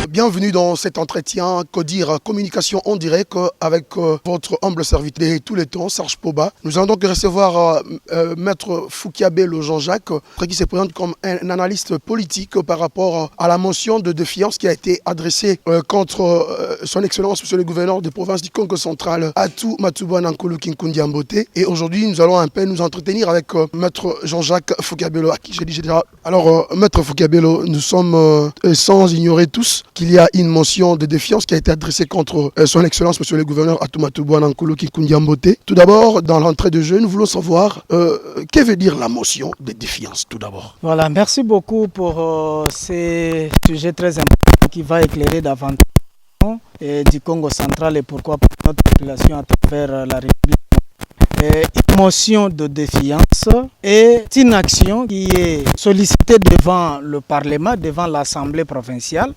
Bienvenue dans cet entretien Codir Communication en direct avec votre humble serviteur de tous les temps, Serge Poba. Nous allons donc recevoir Maître Foukiabelo Jean-Jacques, qui se présente comme un analyste politique par rapport à la motion de défiance qui a été adressée contre son Excellence, Monsieur le gouverneur de province du Congo central, Atou Matubwana Nkulu Kinkundi Mbote. Et aujourd'hui, nous allons un peu nous entretenir avec Maître Jean-Jacques Foukiabelo, à qui j'ai dit déjà. Alors, Maître Foukiabelo, nous sommes sans ignorer tous qu'il y a une motion de défiance qui a été adressée contre son Excellence, Monsieur le gouverneur Atou Matubwana Nkulu Kinkundi Mbote. Tout d'abord, dans l'entrée de jeu, nous voulons savoir que veut dire la motion de défiance, tout d'abord. Voilà, merci beaucoup pour ce sujet très important qui va éclairer davantage du Congo central et pourquoi pour notre population à travers la République. Une motion de défiance est une action qui est sollicitée devant le Parlement, devant l'Assemblée provinciale,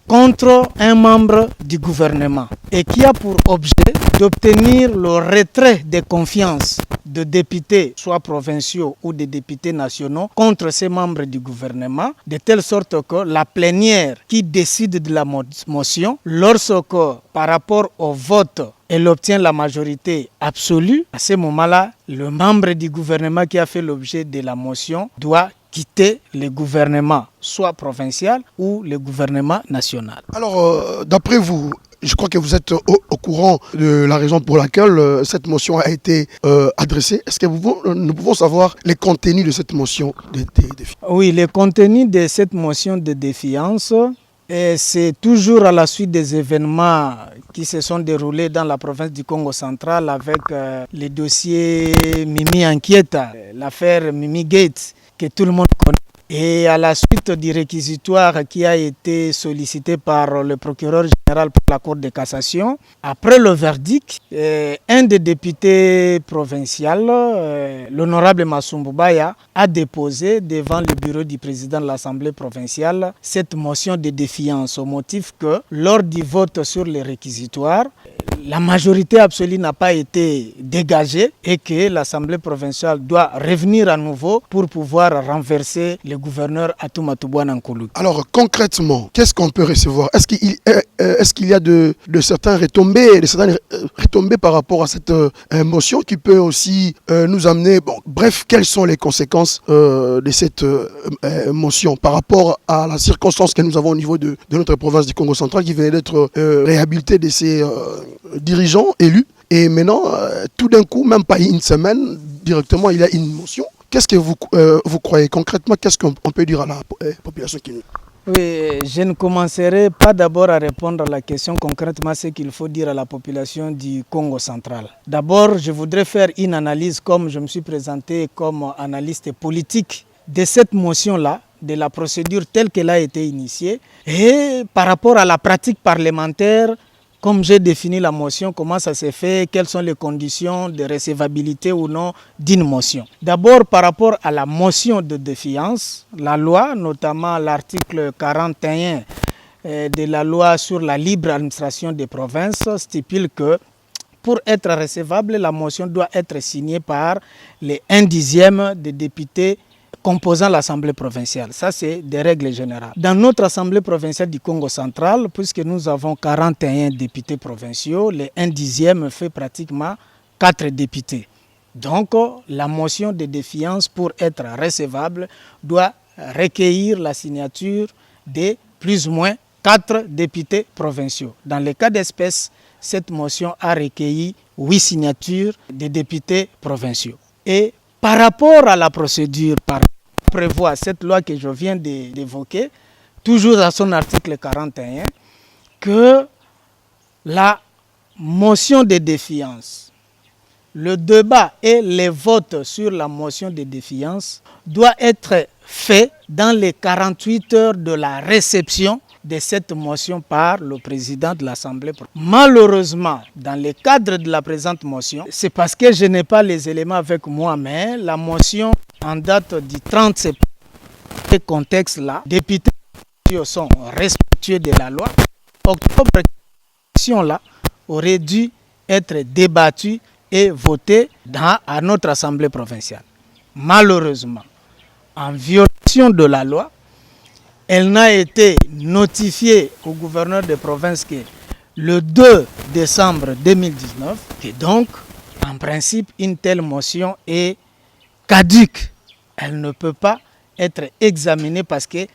contre un membre du gouvernement et qui a pour objet d'obtenir le retrait de confiance de députés, soit provinciaux ou des députés nationaux, contre ces membres du gouvernement, de telle sorte que la plénière qui décide de la motion, lorsque par rapport au vote, elle obtient la majorité absolue, à ce moment-là, le membre du gouvernement qui a fait l'objet de la motion doit quitter le gouvernement, soit provincial ou le gouvernement national. Alors, d'après vous, je crois que vous êtes au courant de la raison pour laquelle cette motion a été adressée. Est-ce que nous pouvons savoir les contenus de cette motion de défiance? Oui, les contenus de cette motion de défiance, c'est toujours à la suite des événements qui se sont déroulés dans la province du Congo central avec les dossiers Mimi Inquieta, l'affaire Mimi Gates que tout le monde connaît. Et à la suite du réquisitoire qui a été sollicité par le procureur général pour la Cour de cassation, après le verdict, un des députés provinciaux, l'honorable Masumbu Baya, a déposé devant le bureau du président de l'Assemblée provinciale cette motion de défiance au motif que lors du vote sur les réquisitoires, la majorité absolue n'a pas été dégagée et que l'Assemblée provinciale doit revenir à nouveau pour pouvoir renverser le gouverneur Atou Matubwana Nkulu. Alors concrètement, qu'est-ce qu'on peut recevoir? Est-ce qu'il y a de certaines retombées, par rapport à cette motion qui peut aussi nous amener... Bon, bref, quelles sont les conséquences de cette motion par rapport à la circonstance que nous avons au niveau de notre province du Congo central qui venait d'être réhabilitée de ses dirigeants élus. Et maintenant, tout d'un coup, même pas une semaine, directement, il y a une motion. Qu'est-ce que vous croyez concrètement? Qu'est-ce qu'on peut dire à la population qui nous... Oui, je ne commencerai pas d'abord à répondre à la question concrètement ce qu'il faut dire à la population du Congo central. D'abord, je voudrais faire une analyse comme je me suis présenté comme analyste politique de cette motion-là, de la procédure telle qu'elle a été initiée et par rapport à la pratique parlementaire. Comme j'ai défini la motion, comment ça s'est fait, quelles sont les conditions de recevabilité ou non d'une motion. D'abord, par rapport à la motion de défiance, la loi, notamment l'article 41 de la loi sur la libre administration des provinces, stipule que pour être recevable, la motion doit être signée par les 1/10 des députés composant l'Assemblée provinciale. Ça, c'est des règles générales. Dans notre Assemblée provinciale du Congo central, puisque nous avons 41 députés provinciaux, les 1/10 fait pratiquement 4 députés. Donc, la motion de défiance, pour être recevable, doit recueillir la signature de plus ou moins 4 députés provinciaux. Dans le cas d'espèce, cette motion a recueilli 8 signatures des députés provinciaux. Et par rapport à la procédure, prévoit cette loi que je viens d'évoquer, toujours à son article 41, que la motion de défiance, le débat et les votes sur la motion de défiance doit être fait dans les 48 heures de la réception de cette motion par le président de l'Assemblée. Malheureusement, dans le cadre de la présente motion, c'est parce que je n'ai pas les éléments avec moi, mais la motion en date du 30 septembre ce contexte-là, les députés sont respectueux de la loi. Octobre, cette question-là aurait dû être débattue et votée à notre assemblée provinciale. Malheureusement, en violation de la loi, elle n'a été notifiée au gouverneur de province que le 2 décembre 2019, et donc, en principe, une telle motion est caduque. Elle ne peut pas être examinée parce qu'elle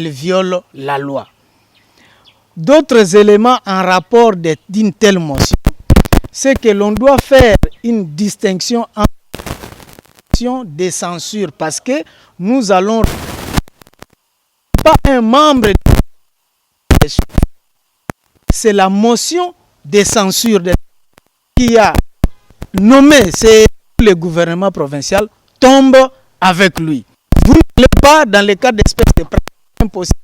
viole la loi. D'autres éléments en rapport d'une telle motion, c'est que l'on doit faire une distinction entre des censures parce que nous allons pas un membre de c'est la motion de censure qui a nommé le gouvernement provincial tombe avec lui. Vous n'allez pas dans le cas d'espèces de pratique impossible.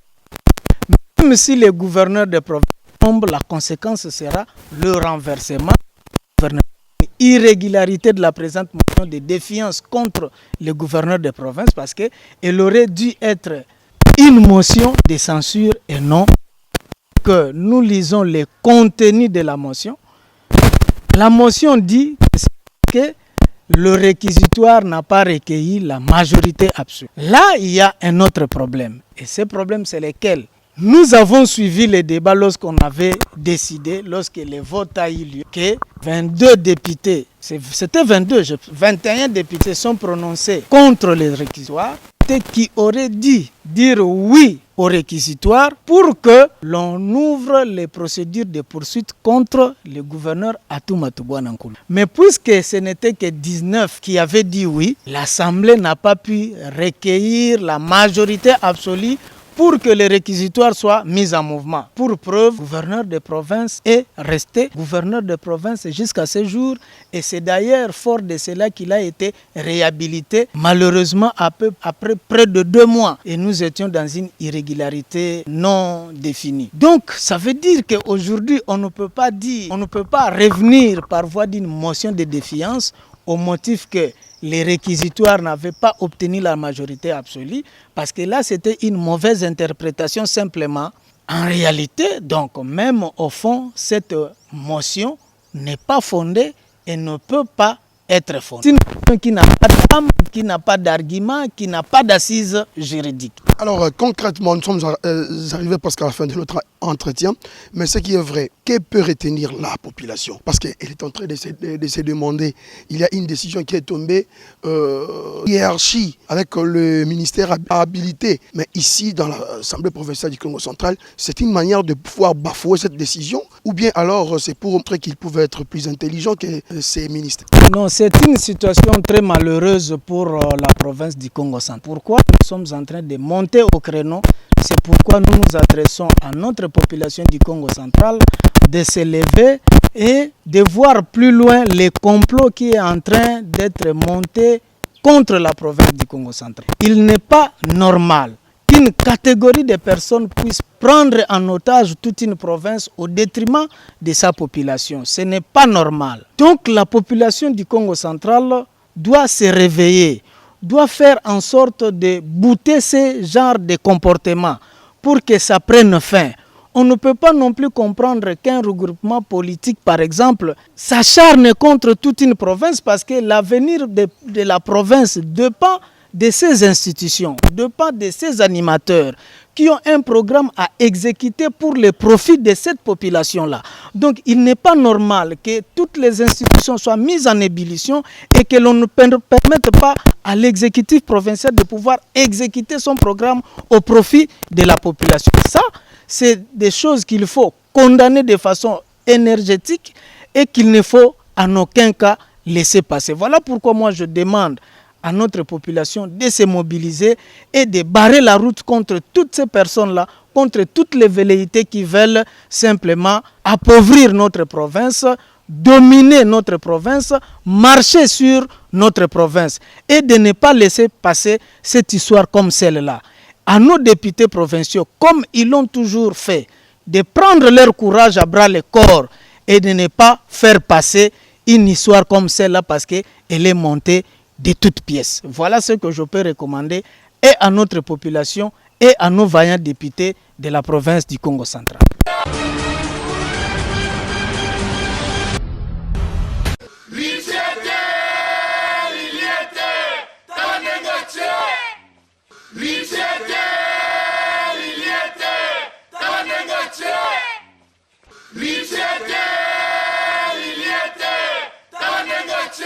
Même si le gouverneur de province tombe, la conséquence sera le renversement du gouvernement. Irrégularité de la présente motion de défiance contre le gouverneur de province parce qu'elle aurait dû être une motion de censure et non que nous lisons le contenu de la motion. La motion dit que le réquisitoire n'a pas recueilli la majorité absolue. Là, il y a un autre problème. Et ce problème, c'est lequel? Nous avons suivi les débats lorsqu'on avait décidé, lorsque le vote a eu lieu, que 22 députés, c'était 21 députés sont prononcés contre les réquisitoires, qui auraient dû dire oui au réquisitoire pour que l'on ouvre les procédures de poursuite contre le gouverneur Atou Bouanankulu. Mais puisque ce n'était que 19 qui avaient dit oui, l'Assemblée n'a pas pu recueillir la majorité absolue pour que le réquisitoire soit mis en mouvement. Pour preuve, le gouverneur de province est resté gouverneur de province jusqu'à ce jour et c'est d'ailleurs fort de cela qu'il a été réhabilité, malheureusement après près de 2 mois. Et nous étions dans une irrégularité non définie. Donc, ça veut dire qu'aujourd'hui, on ne peut pas revenir par voie d'une motion de défiance au motif que les réquisitoires n'avaient pas obtenu la majorité absolue, parce que là, c'était une mauvaise interprétation simplement. En réalité, donc, même au fond, cette motion n'est pas fondée et ne peut pas être fondée. C'est une motion qui n'a pas d'âme, qui n'a pas d'argument, qui n'a pas d'assise juridique. Alors concrètement, nous sommes arrivés presque à la fin de notre entretien, mais ce qui est vrai, que peut retenir la population? Parce qu'elle est en train de se demander, il y a une décision qui est tombée, hiérarchie avec le ministère habilité, mais ici dans l'Assemblée provinciale du Congo central, c'est une manière de pouvoir bafouer cette décision, ou bien alors c'est pour montrer qu'ils pouvaient être plus intelligents que ces ministres? Non, c'est une situation très malheureuse pour la province du Congo central. Pourquoi nous sommes en train de monter au créneau? C'est pourquoi nous nous adressons à notre population du Congo central de se lever et de voir plus loin les complots qui est en train d'être montés contre la province du Congo central. Il n'est pas normal qu'une catégorie de personnes puisse prendre en otage toute une province au détriment de sa population. Ce n'est pas normal. Donc la population du Congo central doit se réveiller, doit faire en sorte de bouter ce genre de comportement pour que ça prenne fin. On ne peut pas non plus comprendre qu'un regroupement politique, par exemple, s'acharne contre toute une province parce que l'avenir de la province dépend de ces institutions, dépend de ces animateurs qui ont un programme à exécuter pour le profit de cette population-là. Donc il n'est pas normal que toutes les institutions soient mises en ébullition et que l'on ne permette pas à l'exécutif provincial de pouvoir exécuter son programme au profit de la population. Ça, c'est des choses qu'il faut condamner de façon énergétique et qu'il ne faut en aucun cas laisser passer. Voilà pourquoi moi je demande à notre population de se mobiliser et de barrer la route contre toutes ces personnes-là, contre toutes les velléités qui veulent simplement appauvrir notre province, dominer notre province, marcher sur notre province et de ne pas laisser passer cette histoire comme celle-là. À nos députés provinciaux, comme ils l'ont toujours fait, de prendre leur courage à bras le corps et de ne pas faire passer une histoire comme celle-là parce qu'elle est montée de toutes pièces. Voilà ce que je peux recommander et à notre population et à nos vaillants députés de la province du Congo central.